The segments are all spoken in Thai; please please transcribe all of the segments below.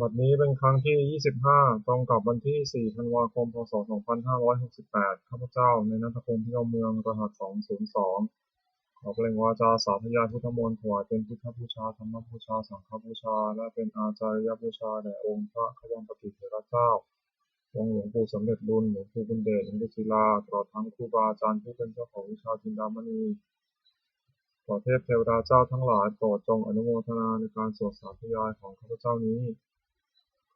บัดนี้เป็นครั้งที่25ตรงกับวันที่4ธันวาคมพ.ศ. 2568ข้าพเจ้าในณัฐพงษ์ เที่ยวเมืองรหัส202ขอเปล่งวาจาสาธยายพุทธมนต์ถวายเป็นพุทธบูชาธรรมบูชาสังฆบูชาและเป็นอาจาริยบูชาแด่องค์พระขวังปฏิเถรเจ้าองค์หลวงปู่สำเร็จรุ่นหลวงปู่บุญเดชหลวงปู่ศิลาตลอดทั้งครูบาอาจารย์ผู้เป็นเจ้าของวิชาจินดามณีขอเทพเทวดาเจ้าทั้งหลายโปรดจงอนุโมทนาในการสวดสาธยายของข้าพเจ้านี้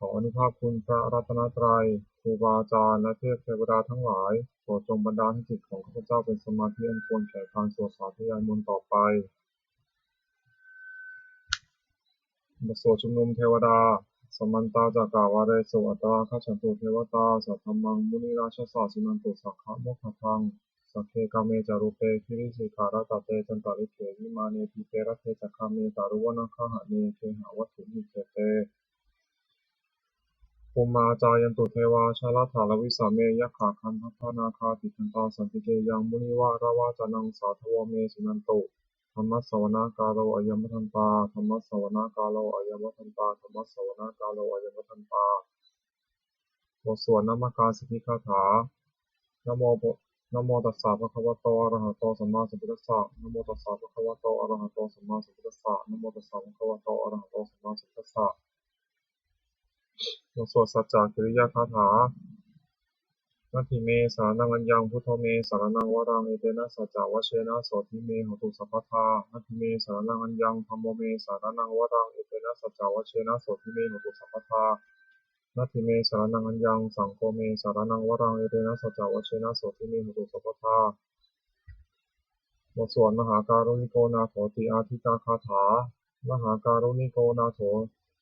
ขออนุภาพคุณพระรัตนตรัยครูบาอาจารย์และเทพเทวดาทั้งหลายโปรดจงบันดาลให้จิตของข้าพเจ้าเป็นสมาธิอันควรแก่การสวดสาธยายมนต์ต่อไปบทสวดชุมนุมเทวดาสมมันตาจากาวาเรสุอัตตาข้าฉันตุเทวตาสัทธมังมุนิราชสาสินันตุสักขะโมคคทังสักเคกาเมจารุเปคิริสิการะตะเตจันตาริเขวิมาเนติเตระเทจักขเมตารุวนาคหะเนเคหะวัตถุนิเขเตภูมิมาจายันตุเทวาชาลถาลวิสาเมยัคขาคันทัพพนาคาติคันตาสันติเกยังมุนิวะระวาจานังสาทวเมสุนันตุธรรมสสวนากาโลอายมัทันตาธรรมสสวนากาโลอายมัทันตาธรรมสสวนากาโลอายมัทันตาบทสวดนามกาสิกขาถานะโมนะโมตัสสะภะคะวะโตอะระหะโตสัมมาสัมพุทธัสสะนะโมตัสสะภะคะวะโตอะระหะโตสัมมาสัมพุทธัสสะนะโมตัสสะภะคะวะโตอะระหะโตสัมมาสัมพุทธัสสะบทสวดสัจจกิริยาคาถานัตถิเมสารนังอัญญังพุทโธเมสารนังวรังเอเตนะสัจจวเชนะโสทิเมหตุสัพพทานัตถิเมสารนังอัญญังธัมโมเมสารนังวรังเอเตนะสัจจวเชนะโสทิเมหตุสัพพทานัตถิเมสารนังอัญญังสังโฆเมสารนังวรังเอเตนะสัจจวเชนะโสทิเมหตุสัพพทาบทสวดมหาการุณิโกนาโถติอาทิตาคาถามหาการุณิโกนาโถ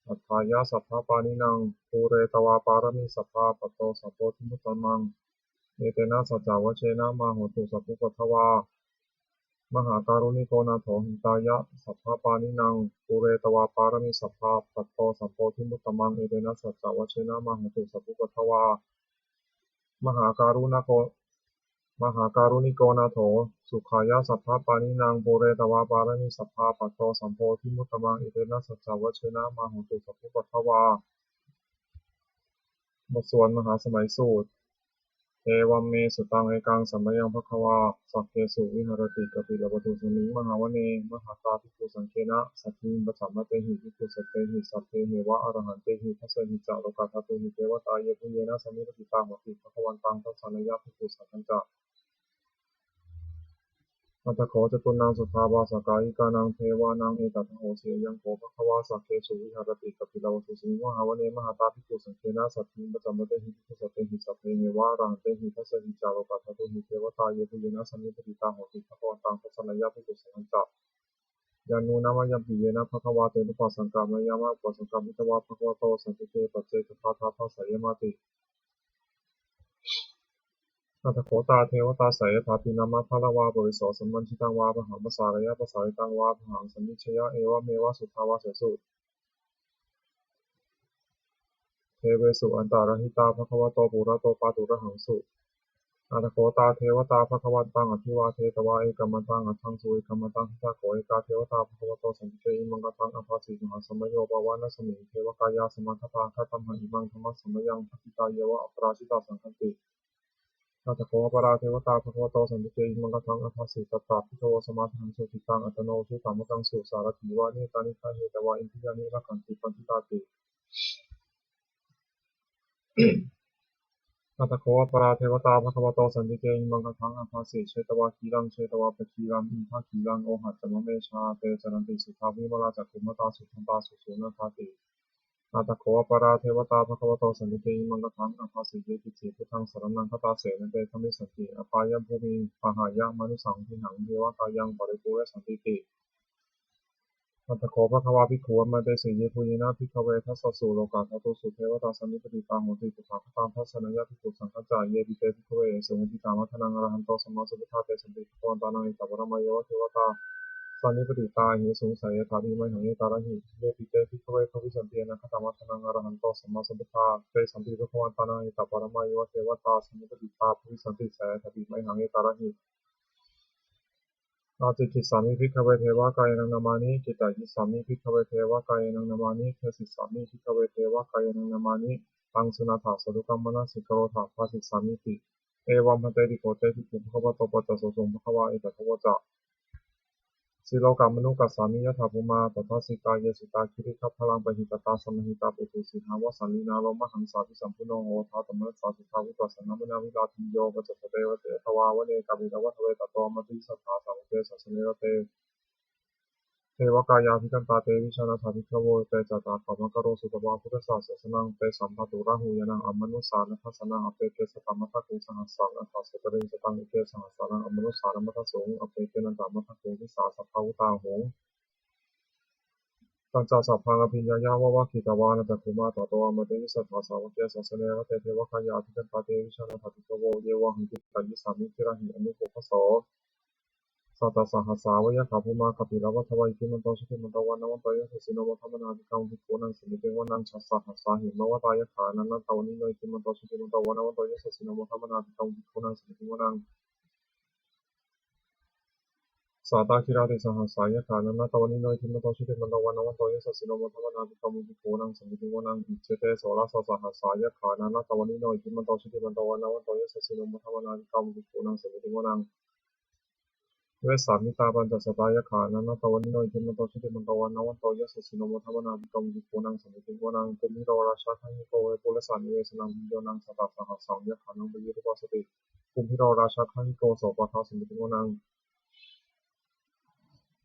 อัฏฐายะสัพพปานินังภูเรตวาปารมิสัพพะปัตโตสัพโพธิมุตตมังเอเตนะสัจจวเชนะมาโหตุสัพพุปทวามหาการุณิโกนาโถหิตายะสัพพปานินังปุเรตวาปารมิสัพพะปัตโตสัพโพธิมุตตมังเอเตนะสัจจวเชนะมาโหตุสัพพุปทวามหาการุณโกมหาการุณิโกนาโถสุขายะสัพพปานินังปุเรตวาปารมิสัพพะปัตโตสัพโพธิมุตตมังเอเตนะสัจจวเชนะมาโหตุสัพพุปทวาบทสวดมหาสมัยสูตรเอวัมเมสุตังเอกังสัมมยังภควาสัพเพสุวิหรติกปิลปตุสมิงมหาวเนมหาตาภิกขุสังเคนะสัพพิมปสัมมะเตหิภิกขุสัตเตหิสัพเพเหวะอรหันเตหิทัสสะหิจาโลกาทัตตุหิเทวตาเยปุเยนะสมิปติตาโหติภควันตังทัสสะนยะภิกขุสังฆัญจะอัตถโขจตุนังสุทธาวาสกายิกานังเทวานังเอตัตถโหเสยังโขภควาสัพเพสุวิหรติกปิลปตุสมิงมหาวเนมหาตาภิกขุสังเคนะสัพพิมปสัมมะเตหิภิกขุสัตเตหิสัพเพเหวะอรหันเตหิทัสสะหิจาโลกาทัตตุหิเทวตาเยปุเยนะสมิปติตาโหติภควันตังทัสสะนยะภิกขุสังฆัญจะยานูนามยัมปิเยนะภควาเตนะปัสสังกามายามะปัสสังกามิตวะภควโตสันติเตปัจเจกขาทาทัสสะยมาติอัตถโขตาเทวตาสายถาปินามะพะละวาบริโสสัมมันชิตังวาปะหังปะสารยะปะสาริตังวาปะหังสันนิชยะเอวะเมวะสุทธาวาเสสุเทเวสุอันตารหิตาภควโตปุระโตปาตุระหังสุอัตถโขตาเทวตาภควันตังอภิวาเทตวาเอกัมมันตังอัตถังสุเอกัมมันตังทิตาโขเอกาเทวตาภควโตสันติเกอิมังกตังอภาสีมหาสมัยโยปวานะสมิงเทวกายาสมัคคตาคัตตัมหังอิมังธรรมะสมัยยังทัพพิตาเยวะอัปราชิตาสังคันติอัตถโขปราเทวตาภควโตสันติเกอิมังกตังอภาสีตัตตาพิโตสมาทังสุติตังอัตโนสุตามตังสุสารถิวานิตานิคาเหตวาอินทิยานิรักขันติปันติตาติอัตถโขปราเทวตาภควโตสันติเกหิมังคังอภาสิเชตวาคีรังเชตวาปคีรังอินทาคีรังโอหัตจมะเมชาเตจรันติสุทาวิมลาจักขุมตาสุทันตาสุสุนาคาติอัตถโขปราเทวตาภควโตสันติเกหิมังคังอภาสิเยติจิพุทธังสรณังคตาเสนเตธรรมิสันติอปายัมภูมิปหายะมนุสังทิหังเทวกายังปริภูเรสันติติอัตถโขภควาภิกขุอัมมาเตสิเยปุเยนะภิกขเวทัสสะสุโลกาทัตตุสุเทวตาสันนิปติตาโหติปุถะคตามทัสสะนยะภิกขุสังฆัจจาเยปิเตภิกขเวสุงติตามัทธังอรหันโตสัมมาสัมพุทธะเตสันติภควันตานังอิตาปรมัยยวะเทวตาสันนิปติตาหิสุงสัยถาภิมัยหังเอตาระหิเยปิเตภิกขเวภวิสันตินะคตามัทธังอรหันโตสัมมาสัมพุทธะเตสันติภควันตานังอิตาปรมัยยวะเทวตาสันนิปติตาภวิสันติสัยถาภิมัยหังเอตาระหิ อาติคิสามิภิกขเวเทวากายนังนามานิจิตายิสามิภิกขเวเทวากายนังนามานิเทศิสามิภิกขเวเทวากายนังนามานิตังสุนาถาสดุกัมมนะสิกโรธาภาสิสามิติเอวัมพันเตติโกเตติปุพพะวะโตปัจจโสสงภควาเอตทวจะสิโลกามนุกัสสามิยถาภูมาตถาสิตาเยสิตาคิริคัพพลังปหิตตาสมหิตาปุถุสิหาวสันลินาโลมหังสาภิสัมพุโนโหทาตมะสาสิทาวิปัสสนามนาวิลาทิโยปัจจเตวเตทวาวเนกามิตวัตเวตโตมติสัทธาสามเตสัสเนวเตเทวกายาภิกันตาเตวิชานาถาภิกขโวเตจตาปะมะกะโรสุตวาพุทธศาสนังเตสัมภตุระหูยนังอมนุสานัสสนังอเปเกสตมัทธะกุสหัสสังอัสสะเสตริงสตังอิเกสหัสสนังอมนุสานัมมัทธะสงอเปเกนันตมัทธะกุวิสาสัพพะวุตาหงตันจาสัพพังอภิญญายาวะวะคิตาวานะตะคุมาตโตอมเตวิสัทธาสาวกเกสัสเนวเตเทวกายาภิกันตาเตวิชานาถาภิกขโวเยวะหังกิตายิสามิทิระหิอนุโภคโสสัตตสหัสสาวะขาภูมาคปิลวัฏวัยทิมันโตชิติมันโตวันนวันโตยสุสิโนวัฏมนาภิกขุภิกขุนังสมิติวันังชัสสะหัสสาหิมวัตายขานันนันตวันิโนทิมันโตชิติมันโตวันนวันโตยสุสิโนวัฏมนาภิกขุภิกขุนังสมิติวันังสาตาคิราติสหัสสายขานันนันตวันิโนทิมันโตชิติมันโตวันนวันโตยสุสิโนวัฏมนาภิกขุภิกขุนังสมิติวันังอิเจเตโสรสสหัสสายขานันนันตวันิโนทิมันโตชิติมันโตวันนวันโตยสุสิโนวัฏมนาภิกขุภิกขุนังสมิติวันังเวสามิตาปัญจสตายขานันตวันนิโนทิมันโตชิติมันโตวันนวันโตยสุสิโนมัทวนาภิกขุภิกขุนังสมิติวนังกุมิโรราชาทังหิโกเวปุรสานิเวสนังพิโยนังสัตตสหัสสังยขานังปิยุตวสติกุมิโรราชาทังหิโกโสปะทาสมิติวนัง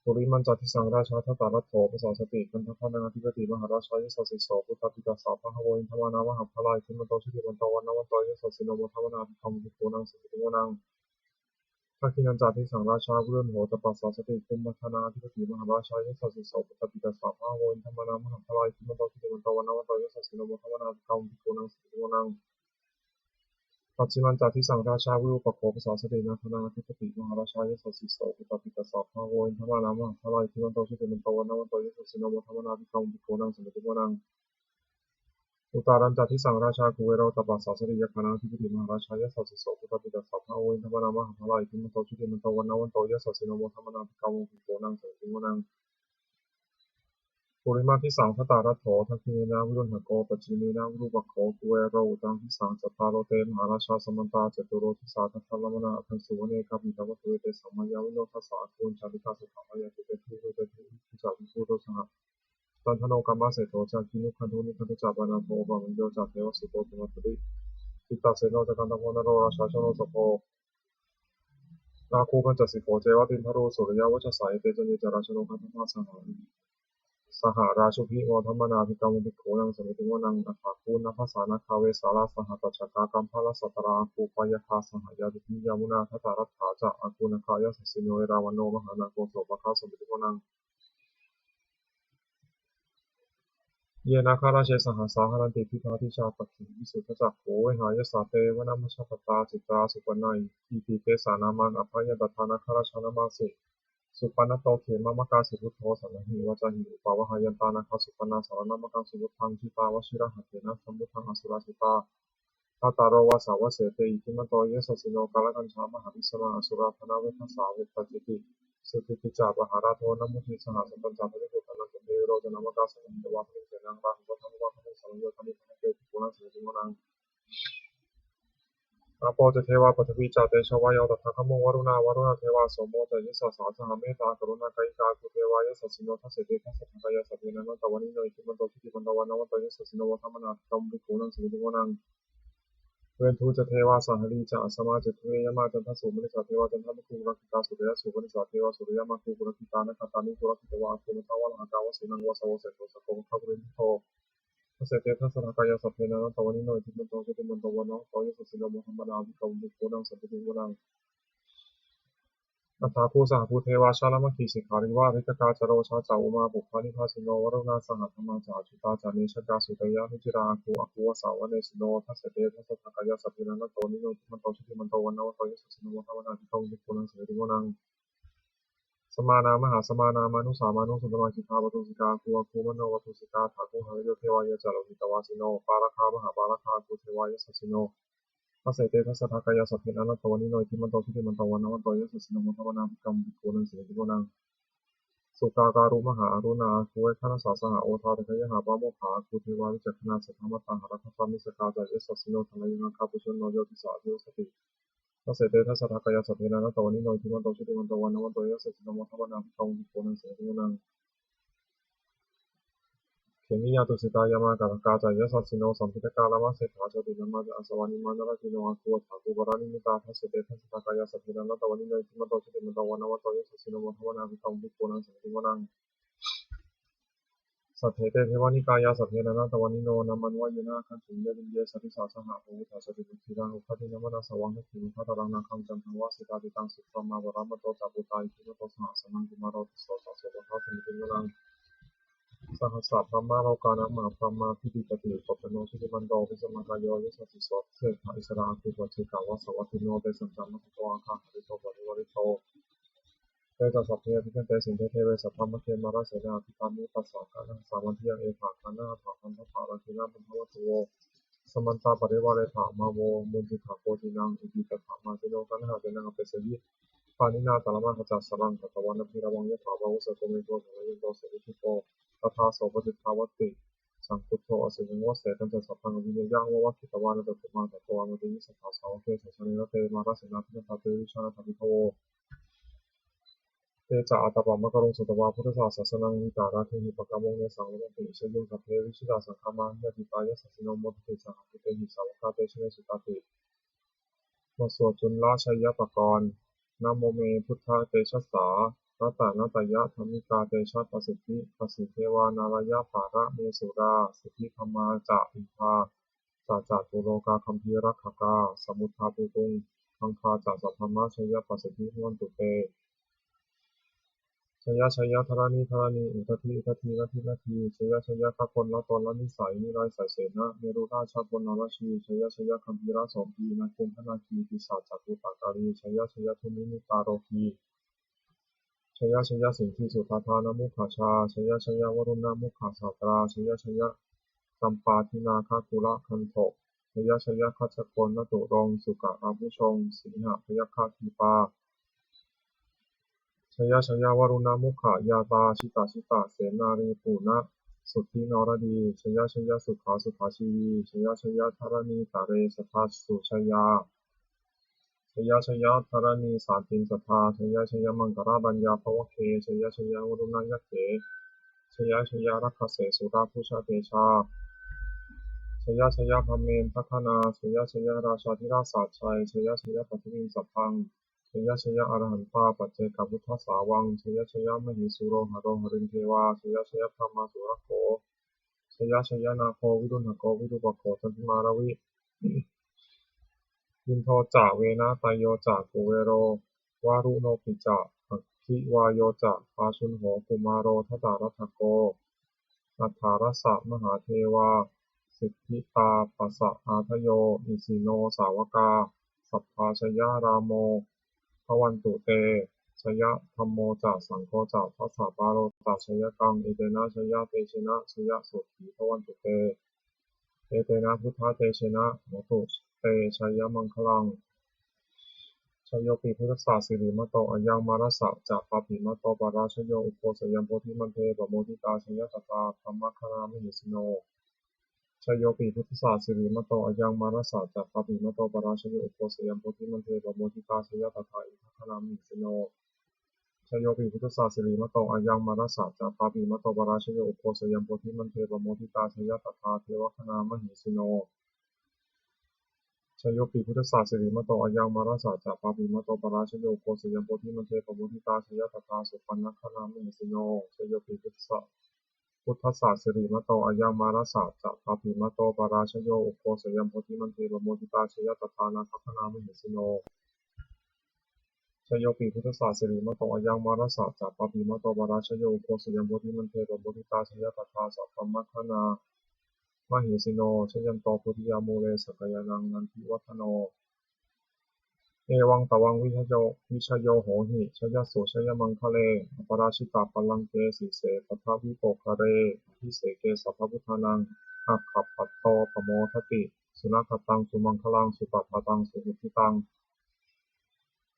ปุริมันจัติสังราชาทัตตารัตโถปสาสติกันทพานังอธิปติมหาราชายสสิโสพุทธปิตาสาภะโวอินทวานามหาพลายทิมันโตชิติมันโตวันนวันโตยสุสิโนมัทวนาภิกขุภิกขุนังสมิติวนังทักขินันจาทิสังราชาบุรุษโหตปัสสาสติคุมมัทนาธิปติมหาราชายสัสสิโสปตปิตาสาภาโวินธรรมนามหาพลายทิมันโตทิมันโตวันนวันโตยสัสสิโนมธรรมนาภิกขุภิกขุนังสิโกนังปัจจิมันจาทิสังราชาบุรุษปโคปสาสตินาธนาธิปติมหาราชายสัสสิโสปตปิตาสาภาโวินธรรมนามหาพลายทิมันโตทิมันโตวันนวันโตยสัสสิโนมธรรมนาภิกขุภิกขุนังสิโกนังอุตารันจัติสังราชากุเวโรตปัสสะสริยคณาธิปติมหาราชายสัสสิโสพุทธปิตาสัพพะโวินธรรมนามหาภลายทิมันโตชิติมันโตวันนวันโตยสัสสิโนโมธรรมนาภิกขุภิกขุนังสังฆิโมนังปุริมาทิสังคตารัตโถทักขิเนนาวิรุณหโกปัจจิเนนาวิรูปโขกุเวโรอุตังทิสังจัตตารโรเตมหาราชาสมันตาเจตุโรทิสาทัพพลมนาอันสุวเนกัมมิตวัตเวเตสัมมายาวิโนทัสสะคูณชาลิกาสุขามายาติเตทิเวเตทิทิจาวิภูโตสหตันทโนกัมมาเสโตจากินุขันธุนิคันธุจาปนาโทบามันโยจากเทวสุโตตุมัตติทิตาเสโนจักันตโพนโรราชาชโนสโพนาคูปัญจสิโกเจวตินทโรสุริยวัชสายเตจเนจาราชโนคันธมาสหาสหราชุพิโมธรรมนาภิกรรมภิกขุนังสมิติวนังอัฏฐาคูณภาษานาคาเวสาราสหัตถกากัมพาลสัตราคูปายคาสหายาติพิยามุนาทัตตารัตถาจะอาคูณคายสัสสิโนเอราวันโนมหานาโกโสปะคาสมิติวนังเยนาคาราเชสหัสสาหรันติทิพาทิชาปัจฉิวิสุทธจักโขเวหายสาเตวนามชปตาจิตราสุปนัยทีติเตสานามันอภัยตถานาคาราชานามาสิสุปนโตเขมมะกาสิพุทโธสันหิวจาหิอุปาวหายันตานาคาสุปนาสารนามกังสุพุทธังชิตาวชิระหัตเถนะสัมพุทธังอสุราสิตาตาตารโรวาสาวเสเตอิทิมันโตเยสสิโนกาลกัญชามหาวิสมาอสุราธนาเวทัสสาเวตจิติสุติปิจาปหาราโทนมุทิสหสัมปัญจาภริโภคนันเตโรจนามกาสังหิวะภิเสนังราหุธรรมวะภิสังโยธนิพันเตปุณัสสิโมนังอาโปเจเทวาปฐวีจาเตชวายตถาคโมวรุณาวรุณเทวาสมโมจยิสสาสหเมตตากรุณาไกกาคุเทวายสัสสิโนทัสเสติทัสสะทายาสัพเพนันตวันิโนอิทิมันโตชิติมันตวันนวันโตยสัสสิโนวะธรรมนาคัมภิกขุนังสิริโมนังเวนทูจะเทวาสหลีจะอสมาจะเทยมาจันทสุมนิสาเทวาจันทมุคุรักิตาสุริยสุวนิสาเทวาสุริยมาคุรักิตานะคตานิคุรักิตวาคุนทวะหากาวสินังวสวเสโตสโกขบุริโตทัสเสเตทัสสะทายาสัพเพนันตวันิโนอิทิมันโตชิติมันตวันนโตยสัสสิโนวะธรรมนาคัมภิกขุนังสิริโมนังอัฏฐาภูสหภูเทวาชาลมคีสิกขาริวาริกกาจโรชาจาอุมาปุพพานิพาสิโนวรุณาสหัธรรมาจาจุตาจานิชกาสุตยานุจิราคูอคูวสาวเนสิโนทัสเสเตทัสสะทากายาสัพพินันโตนิโนทิมันโตชิติมันโตวันนวโตยสัสสิโนวะธรรมนาภิกขุภิกขุนังสิริโมนังสมานามหาสมานามานุสามานุสุตมาจิตาวัตุสิกาคูอคูมโนวัตุสิกาถาคูหะโยเทวายะจาโลหิตวาสิโนปาราคามหาปาราคาคูเทวายะสัสสิโน ทัสเสเตทัสสะทากายาสัพเพนะนัตตวานิโนทิมันโตทิติมันโตวานะวันโตยัสสะสินโมทวนาภิกรรมภิกขุนังเสติโกนังสุกาการุมหาอรุณาภูเวทนาสาสหโอทาตะยะหาปาโมขาภูเทวาวิจักขณาสัทธมัตตาหะรัตถามิสกาจายสสสิโนทลายังคาปุชโนโยติสาธิวสติทัสเสเตทัสสะทากายาสัพเพนะนัตตวานิโนทิมันโตทิติมันโตวานะวันโตยัสสะสินโมทวนาภิกรรมภิกขุนังเสติโกนังเขมิยาตุสิตายามากาตกาจายสัสสิโนสัมพิทกาลามาเสถาจตินามาจะอสวานิมานาราติโนอาคูวถาภูบารานิมิตาทัสเสเตทัสสะทากายาสัพเพนะนัตตวานิโนทิมันโตทิติมันโตวานะวันโตยัสสะสินโมทวนาภิกรรมภิกขุนังเสติโกนังสัทเถเตเทวานิกายาสัพเพนะนาตวันนิโนนามันวายนาคันสุญญวินเยสัทธิสาสหะโอวุฒาสติปุถิรังอุปตินามนาสวังนักขิมุขตารังนาคัมจันทังวาสิตาติตังสุตตมาวรามโตตาบุตาอิทิมโตสหสนังกุมารโตโสตโสตทัพมิติรังสหัสสะพรหมาโลกานะมหาพรหมาพิธิปติปปโนชิติมันโตวิสมากายโยยสัสสิโสเสถาอิสระคุปจิกาวสวัติโนเตสัมจัมมะโตอังคาหริโตปริวริโตเตจัสสัพเพพิคันเตสินเทเทเวสัพพมะเทมาราเสนาภิกามุปัสสะกานังสามัญทิยังเอถาคานาถาคันทถาราคินาบุญทวัตโวสมันตาปริวาเรถามาโวมุนติถาโกตินังอิติตถามาติโนกันหาเตนังอเปสยิปานินาตาลมาขจัสสรังขตวันนภิรวังยะถาวะอุสโกเมโตสมัยโตสริทิโตตถาโสปฏิภาวติสังคุโตอสิยังวเสตันจะสัพพังวิญญาณวะคิตวานตตุมาตตวานติสัทธาสาวเกสัชเนรเตมาราเสนาภิกาเตวิชานาภิโตเตจาอัตตปะมะกรุงสุตวาพุทธศาสนังวิตาราเทหิปกามงเนสังวะติเชยุงสัพเพวิชิตาสังฆามาหิยติปายะสัสสิโนโมทิสังฆเตหิสาวกาเตชเนสุตติบทสวดจุลราชยปกรณ์นะโมเมพุทธเตชะสารัตตนาตยะธรรมิกาเตชะปสิทธิปสิเทวานารายะภาระเมสุราสิทธิธรรมาจะอินทาจาตุโลกาคัมภีรักขกาสมุทธาปุตุงคังคาจะสัพพมะชยปสิทธิหวนตุเตชยชยธรณีธรณีอุทธีอุทธีนาทีนาทีชยชยขคนละตนละนิสัยนิไรสายเสนาเมรุราชบนนรชีชยชยคัมภีระสมพีนาเกณฑนาคีปิศาจจักขุตาการีชยชยทุมินิตาโรคีชยชยสินธิสุตานามุขาชาชยชยวรุณามุขาสาตราชยชยจำปาทินาคาคุระคันโทชยชยคัจฉกนนตุรงสุกะอาภุชงสิงหพยคาทีปาชยชยวรุณมุขายาตาชิตาชิตาเสนารีปูนะสุทธินรดีชยชยสุขาสุขาชีวีชยชยธารณีตาเรสัทธาสุชยาชยชยธารณีสาตินสัทธาชยชยมังกราบัญญาภวเคชยชยวรุณยัคเขชยชยรักขเสสุราพุชาเตชาชยชยพรหมเมนทัคนาชยชยราชาธิราชสัจชัยชยชยปฏิวินสัพพังชยชยอรหันตาปัจเจกพุทธสาวังชยชยมหิสุโรหโรหรินเทวาชยชยพรหมาสุรโขชยชยนาโควิรุณหโกวิรุปโขจันทิมาราวิยินโทจาเวนะตายโยจากุเวโรวารุโนปิจาอัคคิวายโยจาปาชุนโหกุมารโรทตารัตถโกอัฏฐารสะมหาเทวาสิทธิตาปัสสะอาทโยอิสิโนสาวกาสัพพาชยรามโมภวันตุเตชยธัมโมจะสังโฆจะทัสสะปาโรตัชยกังเอเตนะชยเตชนะชยโสถีภวันตุเตเอเตนะพุทธเตชนะโหตุเตชยมังคลังชโยปิพุทธศาสิริมโตอัญญังมารัสสะจะปะปิมโตปราชโยอุปโภสยัมโพธิมันเทปโมทิตาชยตตาธรรมคณามิหิสิโนชโยปิพุทธศาสิริมโตอัญญังมารัสสะจะปะปิมโตปราชโยอุปโภสยัมโพธิมันเทปโมทิตาชยตตาอิทัคคณามิหิสิโนชโยปิพุทธศาสิริมโตอัญญังมารัสสะจะปะปิมโตปราชโยอุปโภสยัมโพธิมันเทปโมทิตาชยตตาเทวคณามหิสิโนชโยปิพุทธศาสิริมโตอัญญังมารัสสะจะปะปิมโตปราชโยอุปโภสยัมโพธิมันเทปโมทิตาชยตตาสุปันนคณามิหิสิโนชโยปิพุทธศาสิริมโตอัญญังมารัสสะจะปะปิมโตปราชโยอุปโภสยัมโพธิมันเทปโมทิตาชยตตานาคคณามิหิสิโนชโยปิพุทธศาสิริมโตอัญญังมารัสสะจะปะปิมโตปราชโยอุปโภสยัมโพธิมันเทปโมทิตาชยตตาสัพพมัคคณามหิสิโนชยันโตปุถิยามูเลสกยานังนันทิวัฒโนเอวังตวังวิชโยโหหิชยสุชยมังคะเลอปราชิตาปลังเกสิเสปัทวิโปคะเรอภิเสเกสัพพพุทธานัง อัคคปัตโตปโมทติสุนัขตังสุมังคลังสุปัปปตังสุหุติตัง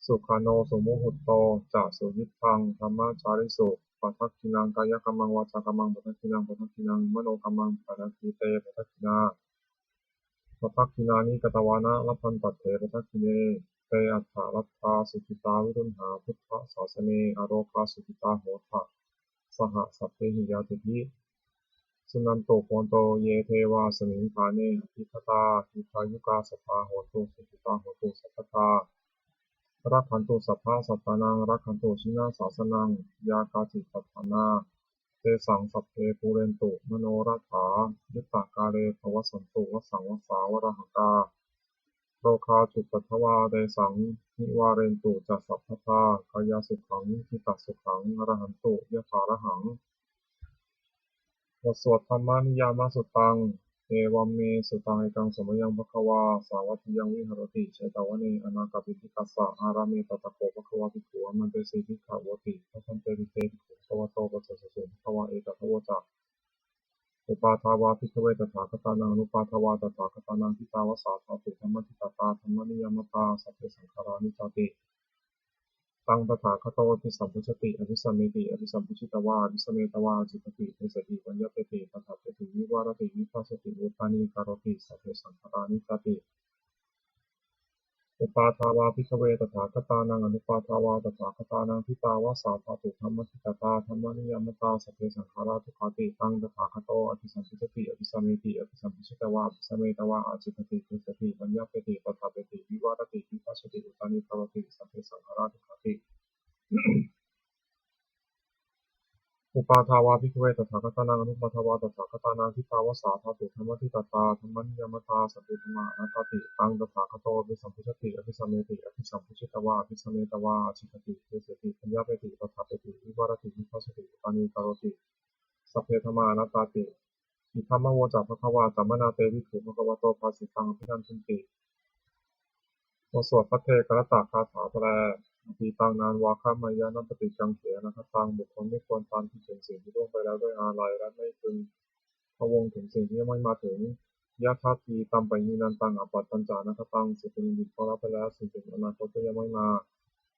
สุขาโนสุมุหุตโตจะสุยิพังธรรมจาริสุปัทคินังกายกรรมังวาจากรรมังปัทคินังปัทคินังมโนกรรมังปัทคิเตปัทคินาปัทคินานิกตวานะรัพพันตัดเถปัทคิเนเตอัฏฐรัตถาสุขิตาวิรุณหาพุทธศาสเนอโรคาสุขิตาโหทะสหสัพเพหิยาติภิสุนันโตโพนโตเยเทวาสมิงคาเนอิคตาอิทายุกาสภาโหตุสุขิตาโหตุสัพพทารักขันตุสัพพะสัตตานังรักขันตุชินาศาสนังยากาจิปัฏฐานาเตสังสัพเพปูเรนตุมโนรัฐถายุตตากาเลภวสันตุวสังวสาวรหังกาโลคาจุปัฏฐวาเตสังนิวาเรนตุจัสสัพพทากายาสุขังทิตัสสุขังอรหันตุยะถาระหังบทสวดธรรมนิยามสุตังเอวัมเมสุตังเอกังสมยังภควาสาวัตยังวิหรติเชตาวเนอนาคาปิติกัสสะอารามิตตะโกภควาภิกขุมันเตสิภิกขาวติพระสันเตริเตภิกขุภควโตปัสสะสุภควาเอตทวจักอุปาทาวาภิกขเวตถาคตานังอนุปาทวาตถาคตานังทิตาวสาธาตุธรรมทิตตาธรรมนิยามตาสัพเพสังขารานิจติตังตถาคตโอภิสัมพุชติอภิสัมมิติอภิสัมพุชิตวาอภิสัมเมตวาจิตติเทสติปัญญาเปติตถาเปติวิวารติวิปัสสติอุปาณิการติสัพเพสังขารานิจติอุปาทาวาภิกขเวตถาคตานังอนุปาทาวาตถาคตานังทิตาวสาธาตุธรรมทิตตาธรรมนิยามตาสัพเพสังขาราทุกขติตังตถาคตโตอภิสัมพุชติอภิสัมมิติอภิสัมพุชิตวาอภิสัมเมตวาจิตติเทสติปัญญาเปติตถาเปติวิวารติวิปัสสติอุปาณิการติสัพเพสังขาราทุกขติอุปาทาวาภิกขเวตถาคตานังอนุปาทาวาตถาคตานังทิตาวสาธาตุธรรมทิตตาธรรมนิยามตาสัพเพธรรมานัตติตังตถาคตโตอภิสัมพุชติอภิสัมเมติอภิสัมพุชิตวาอภิสัมเมตวาจิตติเทสติปัญญาเปติตถาเปติวิวารติวิปัสสติอุปาณิการติสัพเพธรรมานัตติอิทัมมโวจักภควาสัมมนาเตวิขุภควโตภาสิตังอภินันทุนติบทสวดพระเทกรตคาถาแปลอภิตังนานวาคามายานัปฏิกังเขนะคตังบุคคลไม่ควรตามที่ถึงสิ่งที่ล่วงไปแล้วด้วยอาลัยและไม่พึงพะวงถึงสิ่งที่ยังไม่มาถึงยะทัตถีตัมปะยีนันตังอปัตตัญจานะคตังสิ่งที่มีพอรับไปแล้วสิ่งที่อนาคตก็ยังไม่มา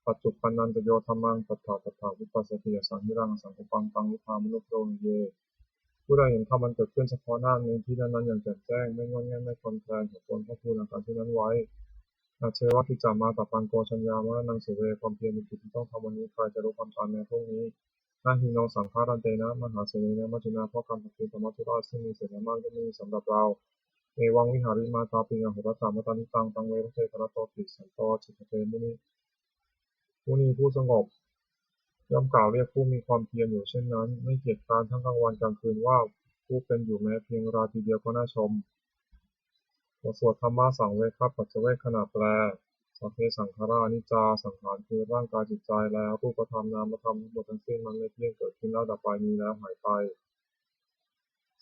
ปัจจุบันนันตโยธรรมังตัทธาวิปัสสติยสังหิรังสังฆปังตังวิภามนุโรเยผู้ใดเห็นธรรมมันเกิดขึ้นเฉพาะหน้าในที่นั้นๆอย่างแจ่มแจ้งไม่งอนแง่นไม่คลอนแคลนของควรพระภูมิการที่นั้นไว้อาเชวะกิจจามาตัปปังโกชัญญามะนังสุเวความเพียรมีกิจที่ต้องทำวันนี้ใครจะรู้ความตายในพรุ่งนี้นาหิโนสังฆารันเตนะมหาเสนีนะมัจจุนาเพราะการปฏิบัติธรรมทุราชซึ่งมีเศษมากก็มีสำหรับเราเอวังวิหาริมาตาปิงอโหรตามตานิตังตังเวรเทกระโตติสันโตจิตเตมุนีผู้สงบย่อมกล่าวเรียกผู้มีความเพียรอยู่เช่นนั้นไม่เกียจคร้านทั้งกลางวันกลางคืนว่าผู้เป็นอยู่แม้เพียงราตรีเดียวก็น่าชมบทสวดธรรมะสังเวชปัจเจเวคขณะแปลสัพเพสังขารานิจจาสังขารคือร่างกายจิตใจแล้วรูปธรรมนามธรรมทั้งหมดทั้งสิ้นมันไม่เที่ยงเกิดขึ้นแล้วดับไปมีแล้วหายไป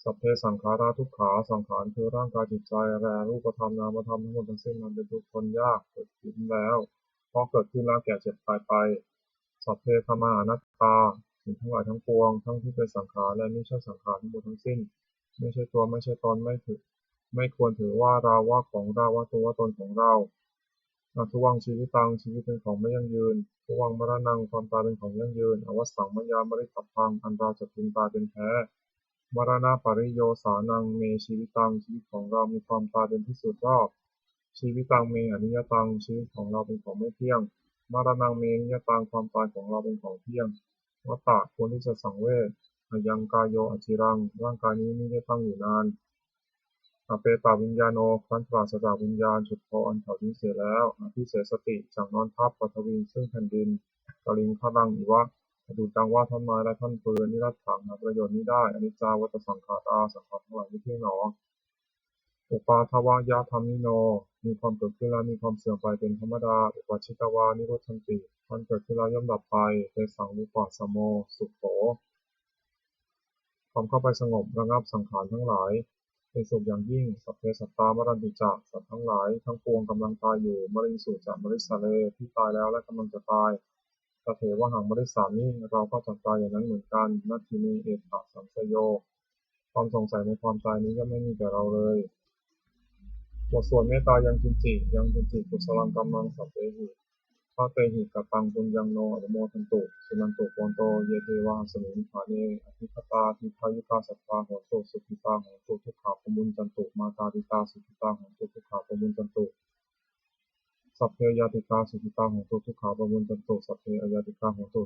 สัพเพสังขาราทุกขาสังขารคือร่างกายจิตใจและรูปธรรมนามธรรมทั้งหมดทั้งสิ้นมันเป็นทุกข์ทนยากเกิดขึ้นแล้วเพราะเกิดขึ้นแล้วแก่เจ็บตายไปสัพเพธรรมาอนัตตาสิ่งทั้งหลายทั้งปวงทั้งที่เป็นสังขารและไม่ใช่สังขารทั้งหมดทั้งสิ้นไม่ใช่ตัวไม่ใช่ตนไม่ควรถือว่าเราว่าของเราว่าตัวว่าตนของเราทุวังชีวิตังชีวิตเป็นของไม่ยั่งยืนทุวังมรณังความตายเป็นของยั่งยืนอวสังมัญญามริขับพังอันเราจะพึงตายเป็นแท้มรณะปริโยสานังเมชีวิตังชีวิตของเรามีความตายเป็นที่สุดรอบชีวิตังเมอนิยตังชีวิตของเราเป็นของไม่เที่ยงมรณังเมอนิยตังความตายของเราเป็นของเที่ยงวัฏฏะควรที่จะสังเวชยังกายโยอจิรังร่างกายนี้ไม่ได้ตั้งอยู่นานอเปตาวิญญาโนครั้นปราศจากวิญญาณฉุดคออันเขาทิ้งเสียแล้วอภิเษสติจากนอนทับปัทวีซึ่งแผ่นดินกลิงขลังอิวะดูดังว่าท่อนไม้และท่อนปืนนิรัตถังหาประโยชน์นี้ได้อนิจจาวัฏสังขาราสังขารทั้งหลายไม่เที่ยงหนออุปาทวายาธรรมิโนมีความเกิดขึ้นแล้วมีความเสื่อมไปเป็นธรรมดาอุปาชิตวานิโรธันติมันเกิดขึ้นแล้วย่อมดับไปเตสังวิปัสสโมสุขโขความเข้าไปสงบระงับสังขารทั้งหลายเป็นสุขอย่างยิ่งสัพเพสัตตามรันติจักสัตว์ทั้งหลายทั้งปวงกำลังตายอยู่มริงสุจักมริสาเลที่ตายแล้วและกำลังจะตายตถเวหังมริสามิเราก็จะตายอย่างนั้นเหมือนกันนัตถิเมเอตตะสัมสโย ความสงสัยในความตายนี้ย่อมไม่มีแก่เราเลยบทสวดเมตตายังกินจิกุศลังกัมมังสัพเพหิพระเตหิกตังปุญญังโนอนุโมทันตุสุนันตุโกนโตเยเทวะสมิงฐาเนอภิคตาทิพายุกาสัพพาโหตุสุขิตาโหตุทุกขาปมุญจันตุมาตาปิตาสุขิตาโหตุทุกขาปมุญจันตุสัพเพยาติกาสุขิตาโหตุทุกขาปมุญจันตุสัพเพอยาติกาโหตุ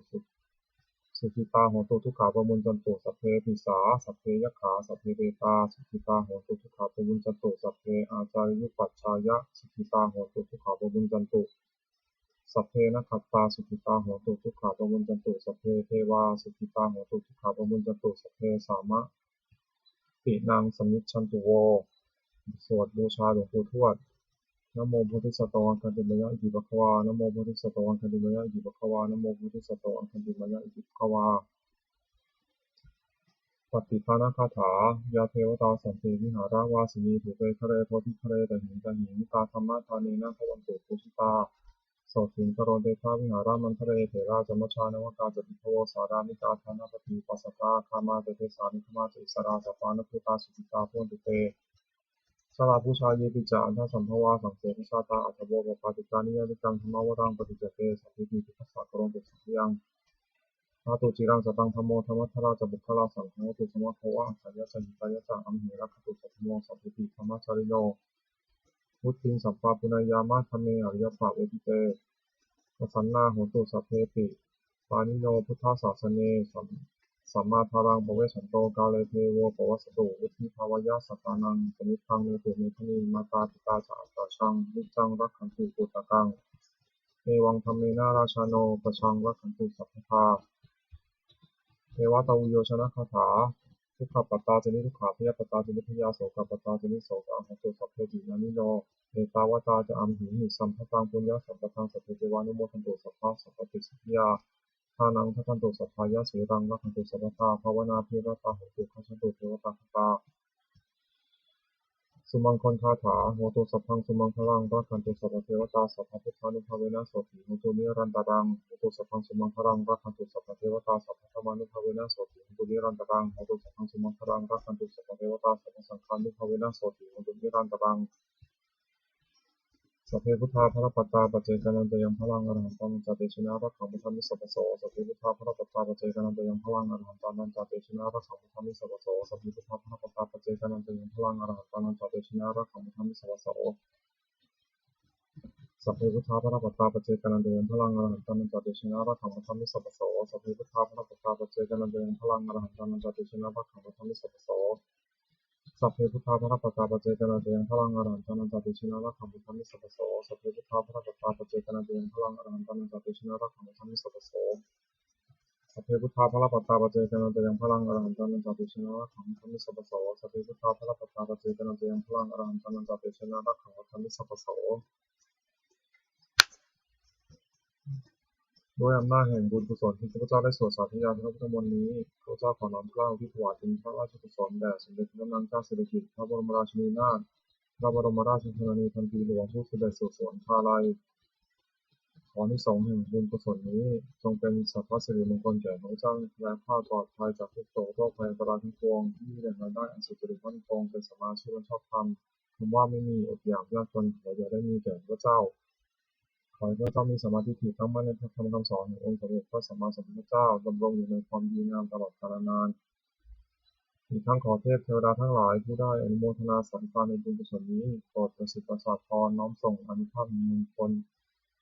สุขิตาโหตุทุกขาปมุญจันตุสัพเพปิสาสัพเพยขาสัพเพเบตาสุขิตาโหตุทุกขาปมุญจันตุสัพเพอาจาริยุปัชฌายะสุขิตาโหตุทุกขาปมุญจันตุสัพเพนะขัตตาสุขิตาโหตุทุกขาปมุญจันตุสัพเพเทวาสุขิตาโหตุทุกขาปมุญจันตุสัพเพสามะตินังสมิจฉันตุโวสวดบูชาหลวงปู่ทวดนะโมพุทธิสัตวังคันติมยะอิติภควานะโมพุทธิสัตวังคันติมยะอิติภควานะโมพุทธิสัตวังคันติมยะอิติภควาปฏิภาณคาถายาเทวตาสันติวิหาราวาสินีถูเปคะเรโพธิคะเรตหิงตหิงตาธรรมะทานีนาภวันตุปุชิตาโสถิงกโรเดชาวิหารามันทะเรเถราจมชานวกาจติภโวสารามิกาธานาปฏิปัสสกาคามาเตเทสานิคมาจิสราสปานพุตาสุจิตาพุนตุเตสลาภูชาเยปิจาอันทสัมภวาสังเสริชาตาอัตโวปปาติกานิยติกังธรรมวรังปฏิจเตสัพพิติทัสสะกรงตุสัพยังนาตุจิรังสตังธรรมโมธรรมทราจะบุคลาสังฆโมตุสมะภวะสัญญาสัญญิตายะจังอัมเหรักขตุสัพพโมสัพพิติธรรมจาริโนมุตติงสัพพะปุณยามะธรรมเมอริยสัพเวทิเตสันนาโหตุสัพเพติปานิโนพุทธศาสเนสัมมาทารังภเวสันโตกาเลเทโวปวัสสตุวุฒิภาวายะสัตตานังสมิทังเนตุเมธนีมาตาปิตาสาตาชังนิจังรักขันตุปุตตะกังเอวังธรรมเมนาราชาโนปชังรักขันตุสัพพทาเทวตาวุโยชนะคาถาทุกขปัตตาจนิทุกขาพยาปัตตาจนิพยาโสกปัตตาจนิโสกาหันตุสัพเพตินานิโนเอตาวตาจะอัมหิหิสัมภตังปุญญาสัมปทังสัพเพเทวานุโมทันตุสัพพะสัพพติสัพพยาทานังทัตันตุสัพพายะเสรังรักขันตุสัพพทาภาวนาเพรตาโหตุขันตุเทวตาคตาสุมังคลคาถาโหตุสัพพังสุมังคลังรักขันตุสัพพเทวตาสัพพพุทธานุภาเวนะโสติโหตุนิรันตรังโหตุสัพพังสุมังคลังรักขันตุสัพพเทวตาสัพพธรรมานุภาเวนะโสติโหตุนิรันตรังโหตุสัพพังสุมังคลังรักขันตุสัพพเทวตาสัพพสังฆานุภาเวนะโสติโหตุนิรันตรังสัพเพพุทธาภรปัตตาปัจเจกนันตยังพลังอรหันตังจาเตชนะรักขังพุทธามิสัพพโสสัพเพพุทธาภรปัตตาปัจเจกนันตยังพลังอรหันตังจาเตชนะรักขังพุทธามิสัพพโสสัพเพพุทธาภรปัตตาปัจเจกนันตยังพลังอรหันตังจาเตชนะรักขังพุทธามิสัพพโสสัพเพพุทธาภรปัตตาปัจเจกนันตยังพลังอรหันตังจาเตชนะรักขังพุทธามิสัพพโสสัพเพพุทธาภรปัตตาปัจเจกนันตยังพลังอรหันตังจาเตชนะรักขังพุทธามิสัพพโสสัพเพพุทธาภรปัตตาปัจเจกนันตยังพลังอรหันตังจาเตชนะรักขังพุทธามิสัพพโสสัพเพพุทธาภรปัตตาปัจเจกนันตยังพลังอรหันตังจาเตชนะรักขังพุทธามิสัพพโสสัพเพพุทธาภรปัตตาปัจเจกนันตยังพลังอรหันตังจาเตชนะรักขังพุทธามิสัพพโสสัพเพพุทธาภรปัตตาปัจเจกนันตยังพลังอรหันตังจาเตชนะรักขังพุทธามิสัพพโสด้วยอำนาจแห่งบุญกุศลที่ข้าพเจ้าได้สวดสาธยายพระพุทธมนต์นี้ข้าพเจ้าขอน้อมเกล้าที่ถวายเป็นพระราชกุศลแด่สมเด็จพระนางเจ้าสิริกิติ์พระบรมราชินีนาถพระบรมราชชนนีพันปีหลวงผู้เสด็จสู่สวรรคาลัยขออานิสงส์แห่งบุญกุศลนี้จงเป็นสัพพสิริมงคลแก่ข้าพเจ้าและข้าปลอดภัยจากทุกโศกโรคภัยอันตรายทั้งปวงที่มีแหล่งรายได้อันสุจริตมั่นคงเป็นสมาชิกชอบธรรมคำว่าไม่มีอดอยากยากจนขออย่าได้มีแก่ข้าพเจ้าขอให้ข้าพเจ้ามีสมาธิถี่ตั้งมั่นในพระธรรมคำสอนแห่งองค์สมเด็จพระสัมมาสัมพุทธเจ้าดำรงอยู่ในความดีงามตลอดกาลนานอีกทั้งขอเทพเทวดาทั้งหลายผู้ได้อนุโมทนาสัมภาระในบุญกุศลนี้โปรดประสิทธิ์ประสาทพรน้อมส่งอานิภาพมงคล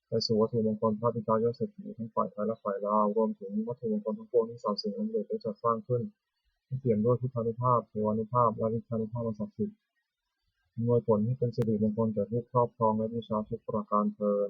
ไปสู่วัตถุมงคลพระบิดายอดเศรษฐีทั้งฝ่ายไทยและฝ่ายลาวรวมถึงวัตถุมงคลทั้งปวงที่สามสิ่งนั้นได้จัดสร้างขึ้นที่เปี่ยมด้วยพุทธานุภาพเทวานุภาพและฤทธานุภาพอันศักดิ์สิทธิ์อำนวยผลให้เป็นสิริมงคลแก่ผู้ครอบครองและบูชาทุกประการเทอญ